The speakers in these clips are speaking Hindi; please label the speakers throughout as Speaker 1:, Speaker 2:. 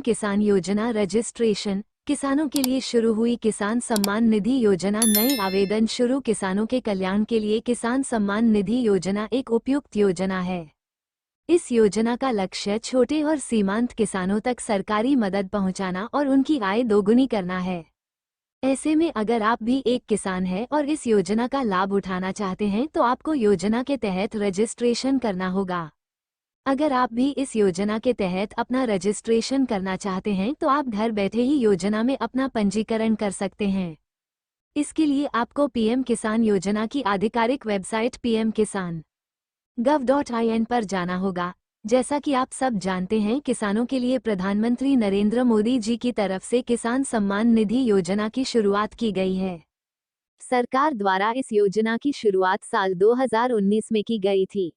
Speaker 1: किसान योजना रजिस्ट्रेशन। किसानों के लिए शुरू हुई किसान सम्मान निधि योजना। नए आवेदन शुरू। किसानों के कल्याण के लिए किसान सम्मान निधि योजना एक उपयुक्त योजना है। इस योजना का लक्ष्य छोटे और सीमांत किसानों तक सरकारी मदद पहुंचाना और उनकी आय दोगुनी करना है। ऐसे में अगर आप भी एक किसान हैं और इस योजना का लाभ उठाना चाहते हैं तो आपको योजना के तहत रजिस्ट्रेशन करना होगा। अगर आप भी इस योजना के तहत अपना रजिस्ट्रेशन करना चाहते हैं तो आप घर बैठे ही योजना में अपना पंजीकरण कर सकते हैं। इसके लिए आपको पीएम किसान योजना की आधिकारिक वेबसाइट pmkisan.gov.in पर जाना होगा। जैसा कि आप सब जानते हैं, किसानों के लिए प्रधानमंत्री नरेंद्र मोदी जी की तरफ से किसान सम्मान निधि योजना की शुरुआत की गई है। सरकार द्वारा इस योजना की शुरुआत साल 2019 में की गई थी।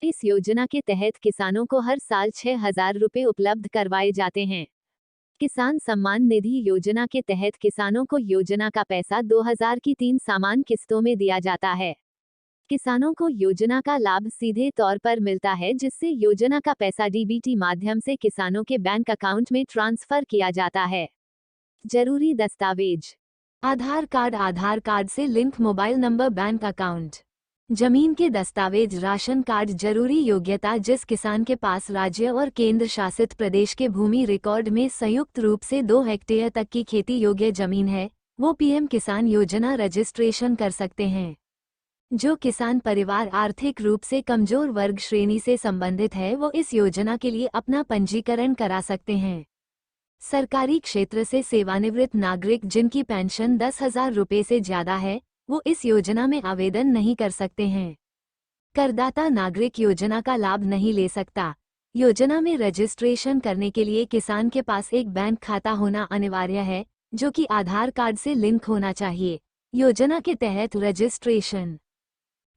Speaker 1: इस योजना के तहत किसानों को हर साल 6,000 रुपये उपलब्ध करवाए जाते हैं। किसान सम्मान निधि योजना के तहत किसानों को योजना का पैसा 2000 की 3 समान किस्तों में दिया जाता है। किसानों को योजना का लाभ सीधे तौर पर मिलता है, जिससे योजना का पैसा डीबीटी माध्यम से किसानों के बैंक अकाउंट में ट्रांसफर किया जाता है। जरूरी दस्तावेज: आधार कार्ड से link mobile number, bank account. जमीन के दस्तावेज: राशन कार्ड। जरूरी योग्यता: जिस किसान के पास राज्य और केंद्र शासित प्रदेश के भूमि रिकॉर्ड में संयुक्त रूप से 2 हेक्टेयर तक की खेती योग्य जमीन है, वो पीएम किसान योजना रजिस्ट्रेशन कर सकते हैं। जो किसान परिवार आर्थिक रूप से कमजोर वर्ग श्रेणी से संबंधित है, वो इस योजना के लिए अपना पंजीकरण करा सकते हैं। सरकारी क्षेत्र से सेवानिवृत्त नागरिक जिनकी पेंशन 10,000 रुपये से ज्यादा है, वो इस योजना में आवेदन नहीं कर सकते हैं। करदाता नागरिक योजना का लाभ नहीं ले सकता। योजना में रजिस्ट्रेशन करने के लिए किसान के पास एक बैंक खाता होना अनिवार्य है, जो कि आधार कार्ड से लिंक होना चाहिए। योजना के तहत रजिस्ट्रेशन: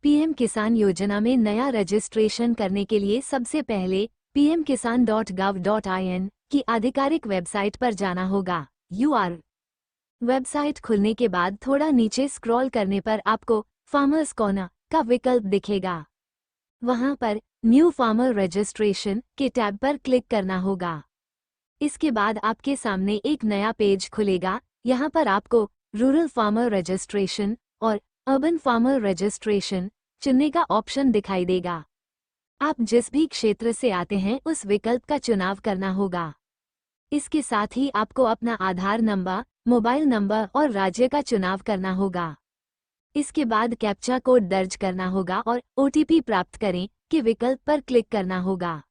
Speaker 1: पीएम किसान योजना में नया रजिस्ट्रेशन करने के लिए सबसे पहले pmkisan.gov.in की आधिकारिक वेबसाइट पर जाना होगा। वेबसाइट खुलने के बाद थोड़ा नीचे स्क्रॉल करने पर आपको फार्मर्स कॉर्नर का विकल्प दिखेगा। वहां पर न्यू फार्मर रजिस्ट्रेशन के टैब पर क्लिक करना होगा। इसके बाद आपके सामने एक नया पेज खुलेगा। यहां पर आपको रूरल फार्मर रजिस्ट्रेशन और अर्बन फार्मर रजिस्ट्रेशन चुनने का ऑप्शन दिखाई देगा। आप जिस भी क्षेत्र से आते हैं उस विकल्प का चुनाव करना होगा। इसके साथ ही आपको अपना आधार नंबर, मोबाइल नंबर और राज्य का चुनाव करना होगा। इसके बाद कैप्चा कोड दर्ज करना होगा और ओटीपी प्राप्त करें के विकल्प पर क्लिक करना होगा।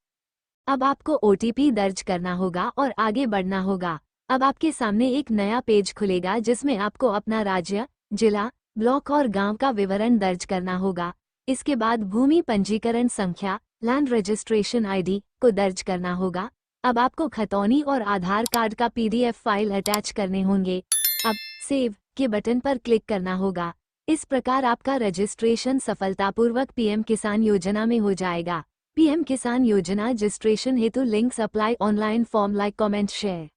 Speaker 1: अब आपको ओटीपी दर्ज करना होगा और आगे बढ़ना होगा। अब आपके सामने एक नया पेज खुलेगा जिसमें आपको अपना राज्य, जिला, ब्लॉक और गांव का विवरण दर्ज करना होगा। इसके बाद भूमि पंजीकरण संख्या, लैंड रजिस्ट्रेशन आईडी को दर्ज करना होगा। अब आपको खतौनी और आधार कार्ड का पीडीएफ फाइल अटैच करने होंगे। अब सेव के बटन पर क्लिक करना होगा। इस प्रकार आपका रजिस्ट्रेशन सफलतापूर्वक पीएम किसान योजना में हो जाएगा। पीएम किसान योजना रजिस्ट्रेशन हेतु links apply online form, like, comment, share.